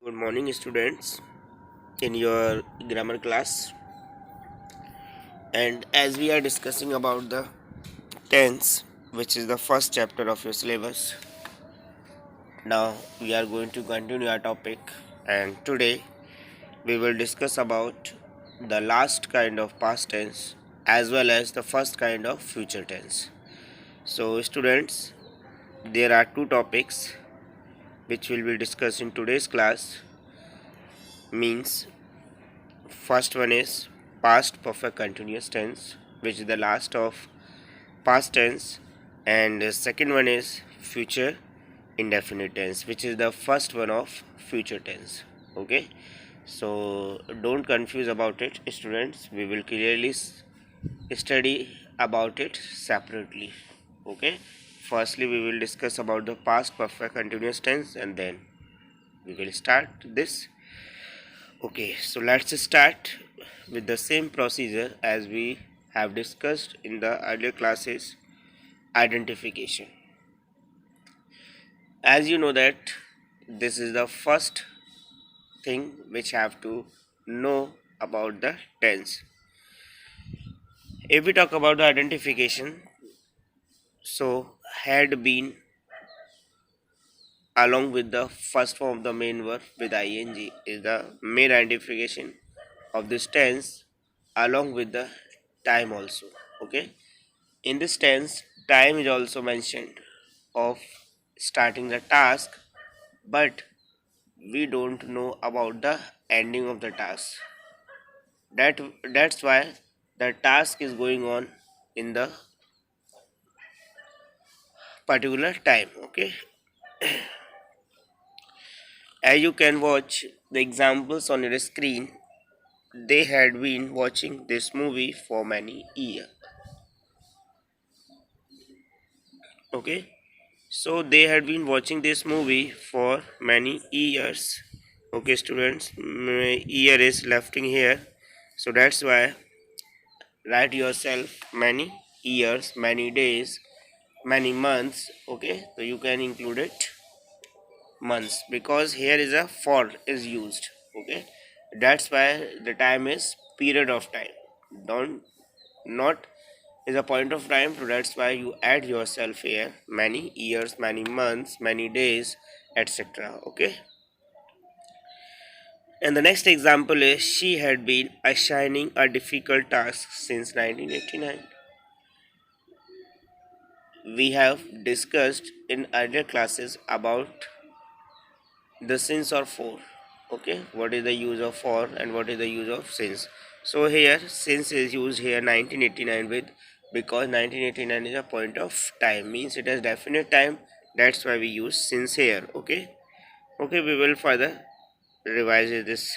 Good morning, students, in your grammar class. And as we are discussing about the tense, which is the first chapter of your syllabus, now we are going to continue our topic. And today we will discuss about the last kind of past tense as well as the first kind of future tense. So, students, there are two topics which will be discussed in today's class. Means first one is past perfect continuous tense, which is the last of past tense, and the second one is future indefinite tense, which is the first one of future tense. Okay, so don't confuse about it, students. We will clearly study about it separately. Okay, firstly we will discuss about the past perfect continuous tense and then we will start this. Okay, so let's start with the same procedure as we have discussed in the earlier classes. Identification. As you know that this is the first thing which have to know about the tense. If we talk about the identification, so had been along with the first form of the main verb with ing is the main identification of this tense along with the time also. Okay, in this tense time is also mentioned of starting the task, but we don't know about the ending of the task. That's why the task is going on in the particular time. Okay, as you can watch the examples on your screen, they had been watching this movie for many years. Okay, so they had been watching this movie for many years. Okay, students, year is left in here, so that's why write yourself many years, many days, many months. Okay, so you can include it months because here is a for is used. Okay, that's why the time is period of time, don't not is a point of time, so that's why you add yourself here many years, many months, many days, etc. Okay, and the next example is she had been assigning a difficult task since 1989. We have discussed in earlier classes about the since or for. Okay, what is the use of for and what is the use of since. So here since is used here 1989 with, because 1989 is a point of time, means it has definite time, that's why we use since here. Okay, okay, we will further revise this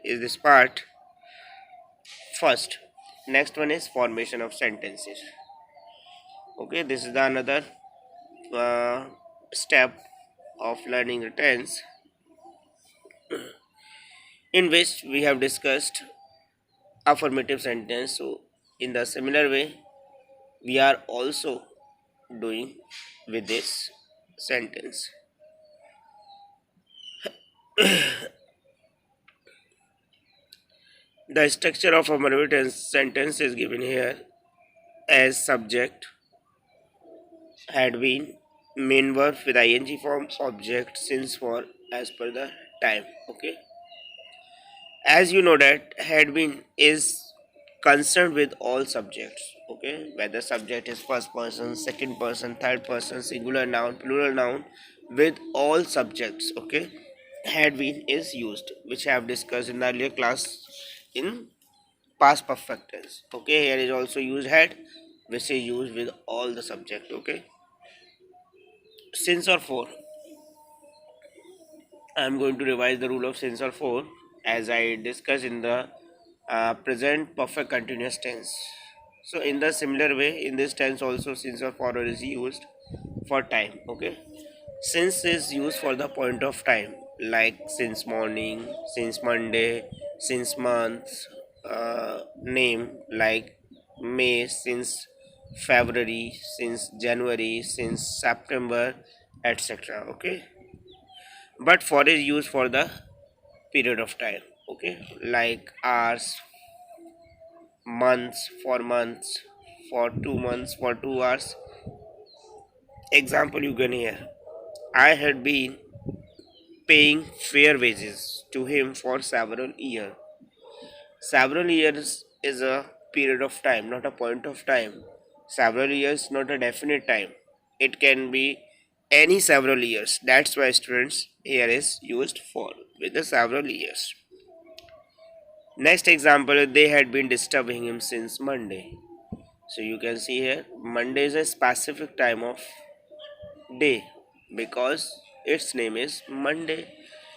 is this part first. Next one is formation of sentences. Okay, this is the another uh, step of learning the tense, in which we have discussed affirmative sentence. So in the similar way we are also doing with this sentence. The structure of affirmative sentence is given here as subject had been, main verb with ing form, object since for as per the time. Okay, as you know that had been is concerned with all subjects. Okay, whether subject is first person, second person, third person, singular noun, plural noun, with all subjects. Okay, had been is used, which I have discussed in the earlier class in past perfect tense. Okay, here is also used had, which is used with all the subject. Okay, since or for, I am going to revise the rule of since or for as I discussed in the present perfect continuous tense. So in the similar way, in this tense also since or for is used for time. Okay, since is used for the point of time, like since morning, since Monday, since month, name like May, since February, since January, since September, etc. Okay, but for is used for the period of time. Okay, like hours, months, for 2 months, for 2 hours. Example you can hear: I had been paying fair wages to him for several years. Several years is a period of time, not a point of time. Several years, not a definite time. It can be any several years. That's why students here is used for with the several years. Next example, they had been disturbing him since Monday. So you can see here, Monday is a specific time of day because its name is Monday.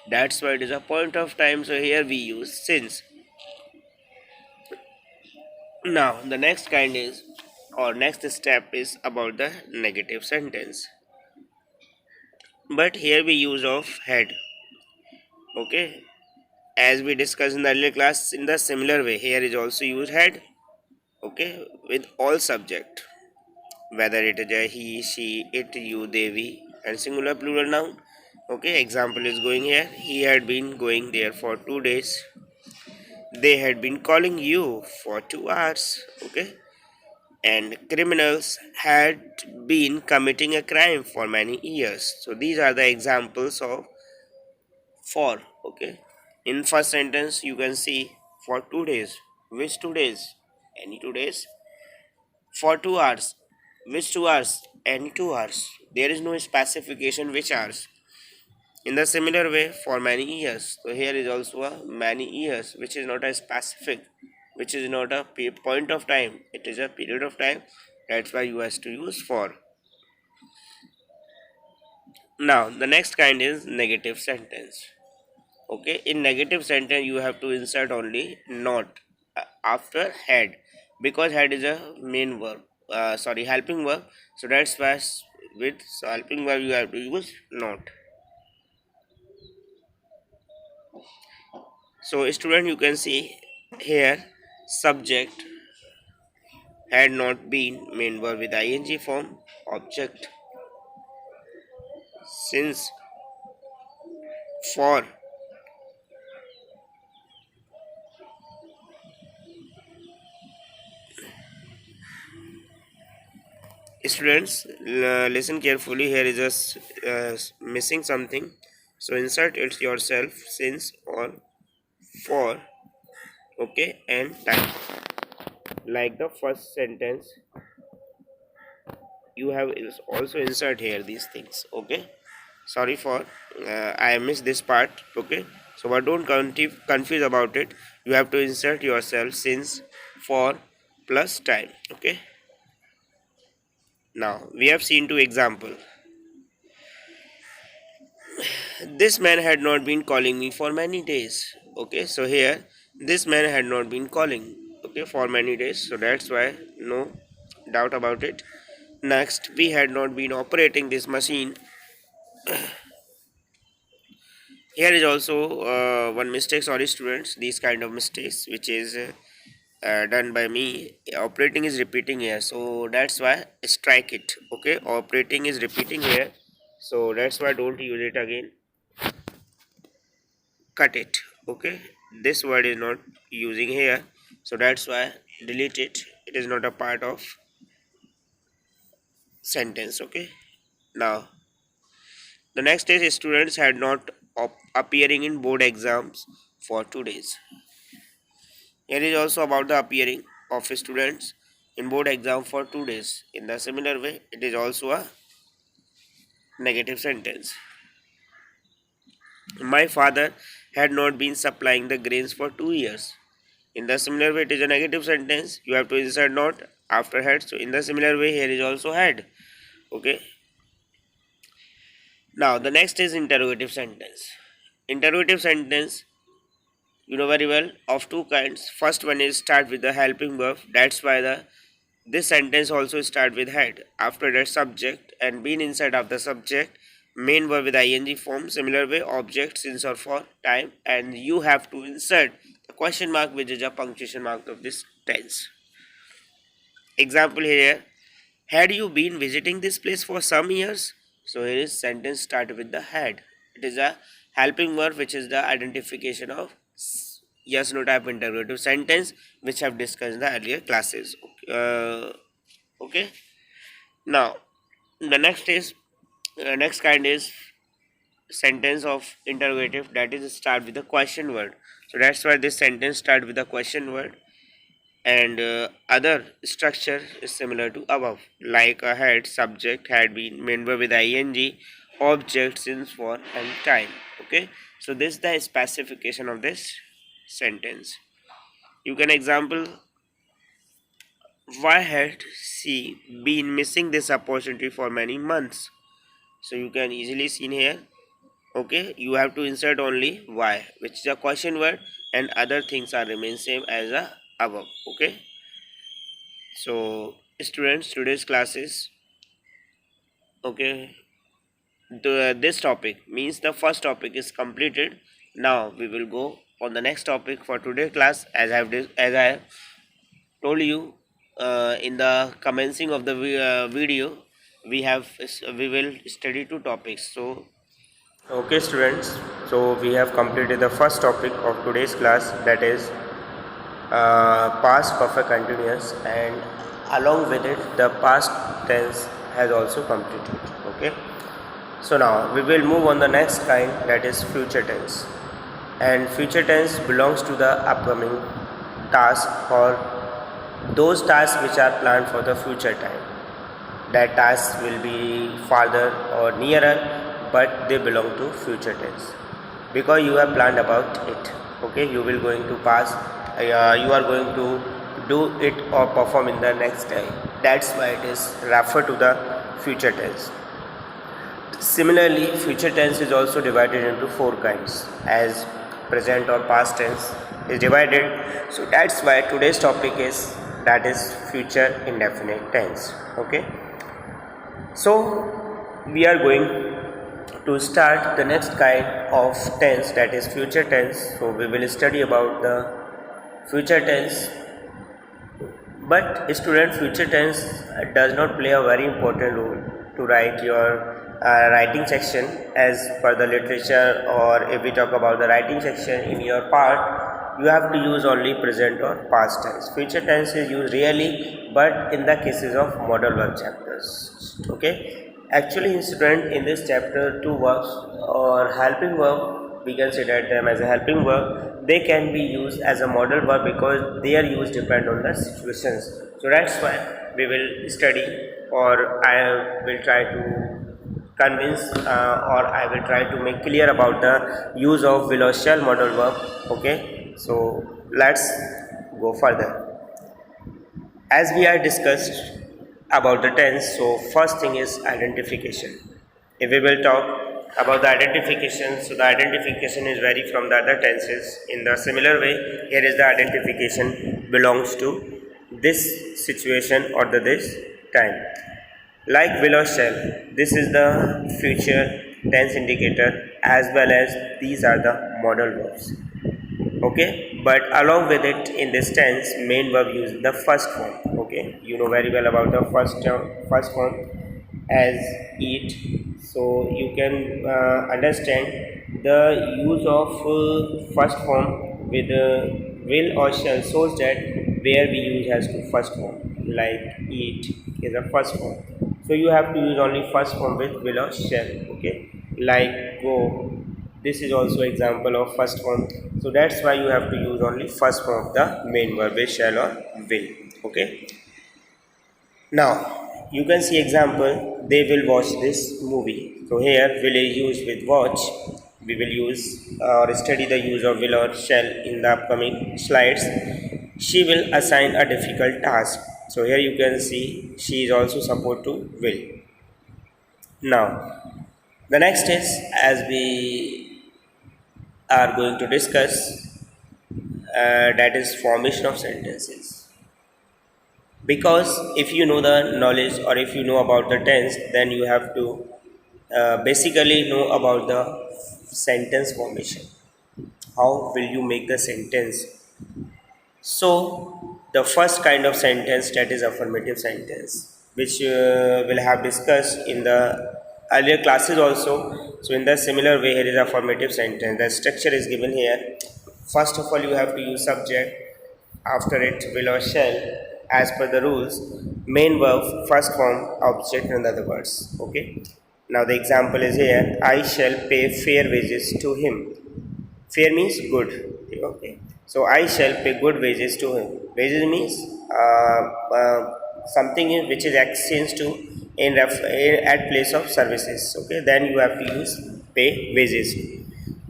That's why it is a point of time. So here we use since. Now, the next kind is, or next step is about the negative sentence. But here we use of had. Okay, as we discussed in the earlier class, in the similar way, here is also used had. Okay, with all subject, whether it is a he, she, it, you, they, we, and singular plural noun. Okay, example is going here. He had been going there for 2 days. They had been calling you for 2 hours. Okay, and criminals had been committing a crime for many years. So these are the examples of for. Okay, in first sentence you can see for 2 days. Which 2 days? Any 2 days. For 2 hours. Which 2 hours? Any 2 hours. There is no specification which hours. In the similar way, for many years. So here is also a many years, which is not a specific, which is not a point of time. It is a period of time. That's why you have to use for. Now the next kind is negative sentence. Okay, in negative sentence you have to insert only not after had, because had is a main verb. Sorry, helping verb. So that's why with helping verb you have to use not. So student, you can see here subject had not been main verb with ing form, object since, for. Students, listen carefully. Here is just missing something. So insert it yourself, since or for. Okay, and time. Like the first sentence, you have also insert here these things. Okay, sorry for I missed this part. Okay, so but don't confuse about it. You have to insert yourself, since, for, plus time. Okay, now we have seen two example. This man had not been calling me for many days. Okay, so here this man had not been calling, okay, for many days, so that's why no doubt about it. Next, we had not been operating this machine. Here is also one mistake, sorry students, these kind of mistakes which is done by me. Operating is repeating here, so that's why strike it. Okay, operating is repeating here, so that's why don't use it again, cut it. Okay, this word is not using here, so that's why delete it. It is not a part of sentence. Okay, now the next is students had not appearing in board exams for 2 days. Here is also about the appearing of students in board exam for 2 days. In the similar way, it is also a negative sentence. My father had not been supplying the grains for 2 years. In the similar way, it is a negative sentence. You have to insert not after had. So in the similar way, here is also had. Okay. Now the next is interrogative sentence. Interrogative sentence, you know very well, of two kinds. First one is start with the helping verb. That's why the this sentence also start with had. After that, subject and being inside of the subject, main verb with ing form. Similar way, object, since or for, time, and you have to insert the question mark, which is a punctuation mark of this tense. Example here: had you been visiting this place for some years? So here is sentence start with the had. It is a Helping verb, which is the identification of yes no type interrogative sentence, which I've discussed in the earlier classes. Okay. Now the next kind is sentence of interrogative, that is start with the question word. So that's why this sentence start with the question word, and other structure is similar to above, like a had, subject, had been, main verb with ing, object, since, for, and time. Okay, so this is the specification of this sentence. You can example, why had she been missing this opportunity for many months? So you can easily see in here. Okay, you have to insert only why, which is a question word, and other things are remain same as a above. Okay, so students, today's classes, okay, this topic means the first topic is completed. Now we will go on the next topic for today's class. As I have told you in the commencing of the video, we will study two topics. So okay students, so we have completed the first topic of today's class, that is past perfect continuous, and along with it the past tense has also completed. Okay, so now we will move on the next kind, that is future tense. And future tense belongs to the upcoming task or those tasks which are planned for the future time. That tasks will be farther or nearer, but they belong to future tense because you have planned about it. Okay, you will going to pass, you are going to do it or perform in the next day. That's why it is referred to the future tense. Similarly, future tense is also divided into four kinds, as present or past tense is divided. So that's why today's topic is, that is future indefinite tense. Okay, so we are going to start the next kind of tense, that is future tense. So we will study about the future tense. But student, future tense does not play a very important role to write your writing section as per the literature, or if we talk about the writing section in your part, you have to use only present or past tense. Future tense is used rarely, but in the cases of model verb chapters. Okay, actually, student, in this chapter, two verbs or helping verb, we consider them as a helping verb. They can be used as a model verb because their use depend on the situations. So that's why we will study, or I will try to convince, or I will try to make clear about the use of will or shall model verb. Okay, so let's go further. As we are discussed about the tense, so first thing is identification. If we will talk about the identification, so the identification is vary from the other tenses in the similar way. Here is the identification belongs to this situation or the this time, like will or shall. This is the future tense indicator, as well as these are the modal verbs. Okay, but along with it in this tense, main verb use the first form. Okay, you know very well about the first form as eat, so you can understand the use of first form with will or shall, shows that where we use has to first form, like eat is a first form, so you have to use only first form with will or shall. Okay, like go, this is also example of first form, so that's why you have to use only first form of the main verb with shall or will. Okay, now you can see example, they will watch this movie. So here will is used with watch. We will use or study the use of will or shall in the upcoming slides. She will assign a difficult task. So here you can see she is also support to will. Now the next is, as we are going to discuss, that is formation of sentences. Because if you know the knowledge or if you know about the tense, then you have to basically know about the sentence formation. How will you make the sentence? So the first kind of sentence, that is affirmative sentence, which we'll have discussed in the earlier classes also. So in the similar way, here is affirmative sentence. The structure is given here. First of all, you have to use subject. After it, will or shall, as per the rules. Main verb, first form, object, and other words. Okay. Now the example is here. I shall pay fair wages to him. Fair means good. Okay. So I shall pay good wages to him. Wages means something which is exchanged to at place of services. Okay. Then you have to use pay wages.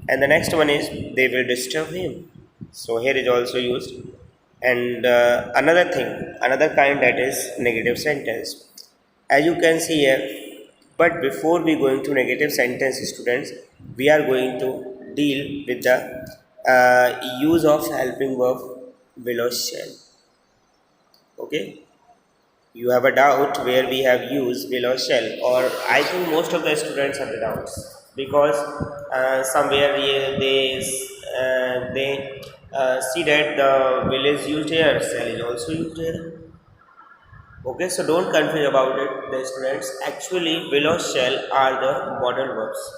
And the next one is they will disturb him. So here is also used. And another thing, another kind, that is negative sentence. As you can see here, but before we going to negative sentence, students, we are going to deal with the use of helping verb will or shall. Okay, you have a doubt where we have used will or shall, or I think most of the students have the doubts, because somewhere they see that the will is used here, shall is also used here. Okay, so don't confuse about it, the students. Actually, will or shall are the modal verbs.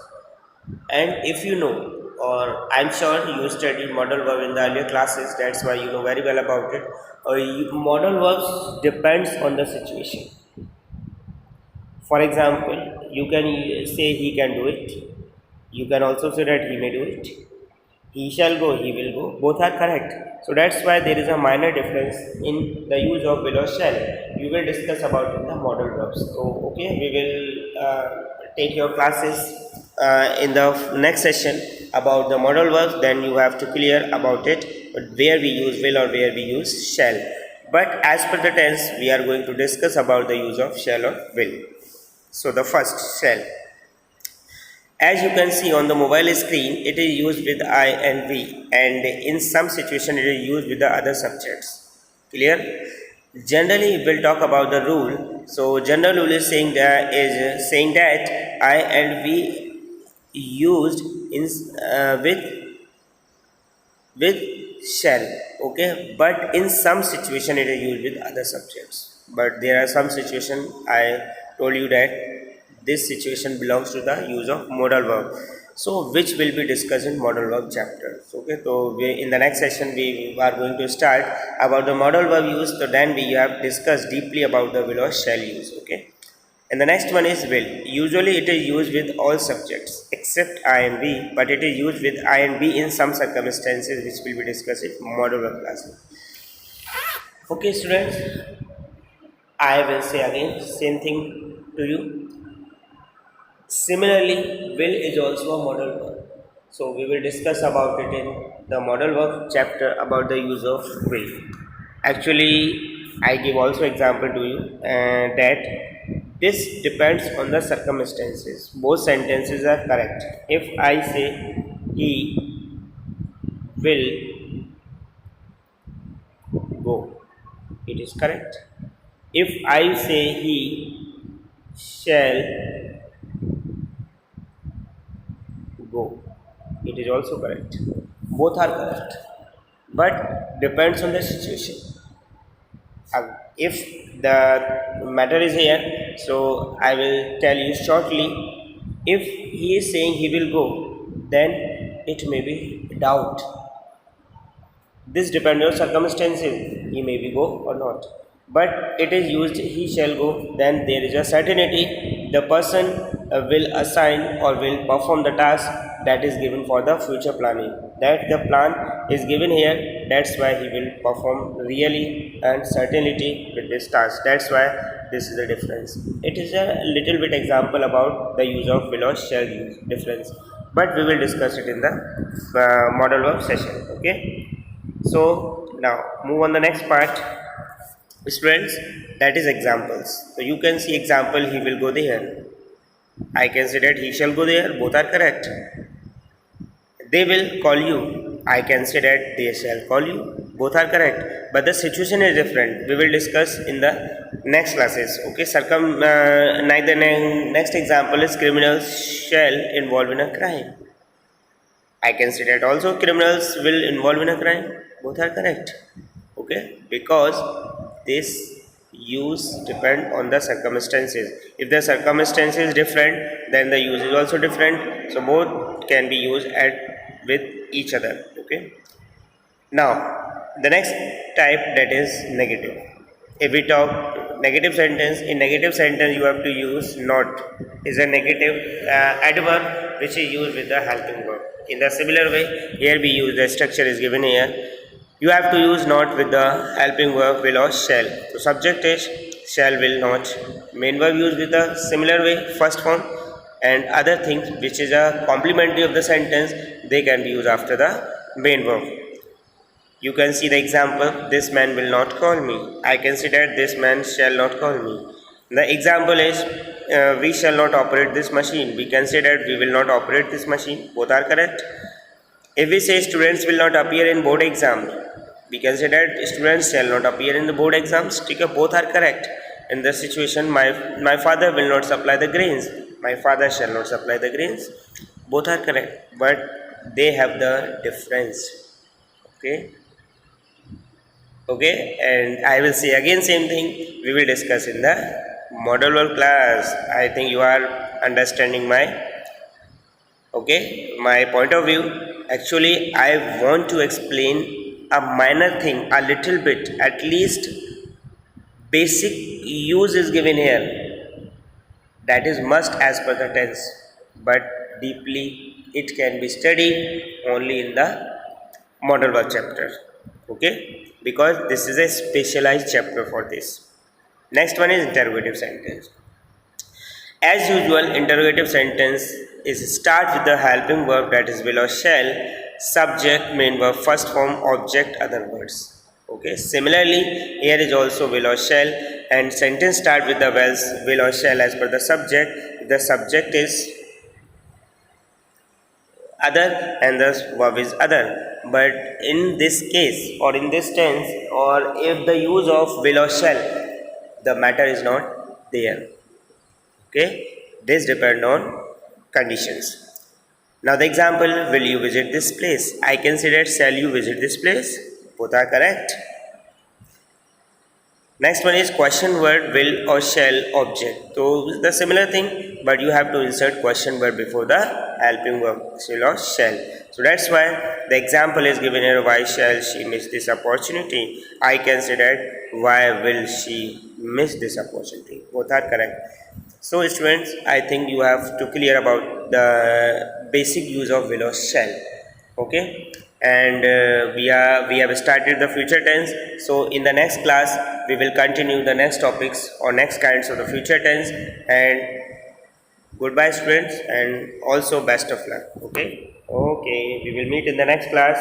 And if you know, or I'm sure you studied modal verb in the earlier classes, that's why you know very well about it. Modal verbs depends on the situation. For example, you can say he can do it. You can also say that he may do it. He shall go, he will go. Both are correct. So that's why there is a minor difference in the use of will or shall. We will discuss about in the model verbs. So okay, we will take your classes in the next session about the model verbs. Then you have to clear about it, where we use will or where we use shall. But as per the tense, we are going to discuss about the use of shall or will. So the first, shall. As you can see on the mobile screen, it is used with I and we, and in some situation it is used with the other subjects. Clear? Generally, we will talk about the rule. So, general rule is saying that I and we used in with shall. Okay, but in some situation it is used with other subjects. But there are some situation I told you that this situation belongs to the use of modal verb, so which will be discussed in modal verb chapter. Okay, so in the next session we are going to start about the modal verb use. So then we have discussed deeply about the will or shall use. Okay, and the next one is will. Usually it is used with all subjects except I and B, but it is used with I and B in some circumstances which will be discussed in modal verb classes. Okay, students, I will say again same thing to you. Similarly, will is also a modal verb. So we will discuss about it in the modal verb chapter about the use of will. Actually, I give also example to you that this depends on the circumstances. Both sentences are correct. If I say he will go, it is correct. If I say he shall go, it is also correct. Both are correct, but depends on the situation. If the matter is here, so I will tell you shortly. If he is saying he will go, then it may be doubt. This depends on circumstances. He may be go or not. But it is used he shall go, then there is a certainty the person will assign or will perform the task that is given for the future planning. That the plan is given here, that's why he will perform really and certainty with this task. That's why this is the difference. It is a little bit example about the use of will or shall use difference. But we will discuss it in the model verb session. Okay. So now move on the next part, students. That is examples. So you can see example, he will go there. I can say that he shall go there. Both are correct. They will call you. I can say that they shall call you. Both are correct. But the situation is different. We will discuss in the next classes. Okay. Next example is criminals shall involve in a crime. I can say that also criminals will involve in a crime. Both are correct. Okay, because this use depend on the circumstances. If the circumstance is different, then the use is also different, so both can be used at with each other. Okay, now the next type, that is negative. If we talk negative sentence, in negative sentence you have to use not. Is a negative adverb which is used with the helping verb. In the similar way, here we use, the structure is given here, you have to use not with the helping verb will or shall. So subject is shall, will, not. Main verb used with the similar way, first form, and other things which is a complementary of the sentence, they can be used after the main verb. You can see the example, this man will not call me. I consider this man shall not call me. The example is we shall not operate this machine. We considered we will not operate this machine. Both are correct. If we say students will not appear in board exam, we considered students shall not appear in the board exams. Both are correct. In this situation, my father will not supply the grains. My father shall not supply the grains. Both are correct, but they have the difference. Okay. Okay, and I will say again same thing we will discuss in the model work class. I think you are understanding my point of view. Actually, I want to explain a minor thing a little bit, at least basic use is given here, that is must as per the tense, but deeply it can be studied only in the model work chapter. Okay, because this is a specialized chapter for this. Next one is interrogative sentence. As usual, interrogative sentence is start with the helping verb, that is will or shall, subject, main verb, first form, object, other words. Okay. Similarly, here is also will or shall, and sentence start with the will or shall as per the subject. If the subject is other and the verb is other. But in this case or in this tense, or if the use of will or shall, the matter is not there. Okay, this depend on conditions. Now the example, will you visit this place? I considered shall you visit this place? Both are correct. Next one is question word will or shall object. So the similar thing, but you have to insert question word before the helping verb will or shall. So that's why the example is given here. Why shall she miss this opportunity? I considered why will she miss this opportunity? Both are correct. So students, I think you have to clear about the basic use of will or shall. Okay, and we have started the future tense. So in the next class we will continue the next topics or next kinds of the future tense. And goodbye students, and also best of luck. Okay, we will meet in the next class.